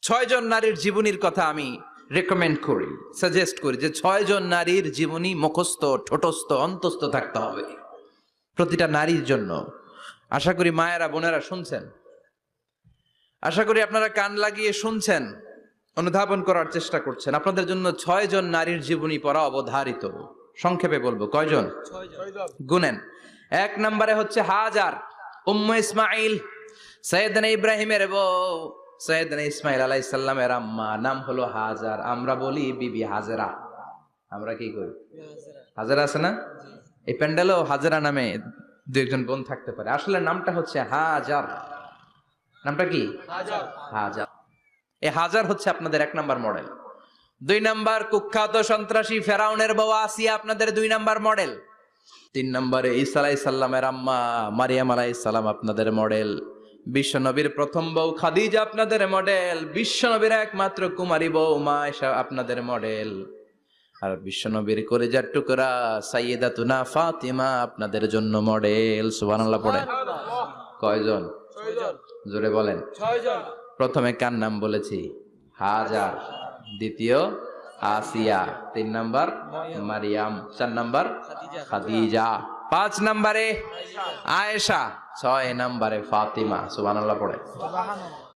ছয়জন নারীর জীবনীর কথা আমি রেকমেন্ড করি, সাজেস্ট করি যে ছয়জন নারীর জীবনী মুখস্থ, ঠোঁটস্থ, অন্তস্থ থাকতে হবে প্রতিটা নারীর জন্য। আশা করি মায়েরা, বোনেরা শুনছেন, আশা করি আপনারা কান লাগিয়ে শুনছেন, অনুধাবন করার চেষ্টা করছেন। আপনাদের জন্য ছয়জন নারীর জীবনী পড়া অবধারিত। সংক্ষেপে বলবো, কয়জন? গুনেন। এক নম্বরে হচ্ছে হাজার, উম্মে ইসমাইল, সৈয়দনা ইব্রাহিমের বউ, সৈয়দনা ইসমাইল আলাইহিস সালামের আম্মা, নাম হলো হাজার। আমরা বলি বিবি হাজেরা। আমরা কি করি? হাজেরা আছে না? এই প্যান্ডেলেও হাজেরা নামে দু একজন বোন থাকতে পারে। আসলে নামটা হচ্ছে হাজার। নামটা কি? হাজার। এই হাজার হচ্ছে আপনাদের এক নাম্বার মডেল। দুই নাম্বার, কুখ্যাত সন্ত্রাসী ফেরাউনের বউ আসিয়া আপনাদের দুই নাম্বার মডেল। তিন নম্বরে ঈসা আলাইহিস সালামের আম্মা মারিয়াম আলাইহিস সালাম আপনাদের মডেল। বিশ্ব নবীর প্রথম বউ খাদিজা আপনাদের মডেল। বিশ্ব নবীর একমাত্র কুমারী বউ মা আয়েশা আপনাদের মডেল। আর বিশ্ব নবীর কলিজার টুকরা সাইয়্যিদাতুনা ফাতিমা আপনাদের জন্য মডেল। সুবহানাল্লাহ পড়ে। কয়জন? জোরে বলেন। প্রথমে কার নাম বলেছি? হাজার। দ্বিতীয় আসিয়া। তিন নাম্বার মারিয়াম। চার নাম্বার খাদিজা। পাঁচ নাম্বারে আয়েশা। ছয় নাম্বারে ফাতিমা। সুবহানাল্লাহ পড়ে।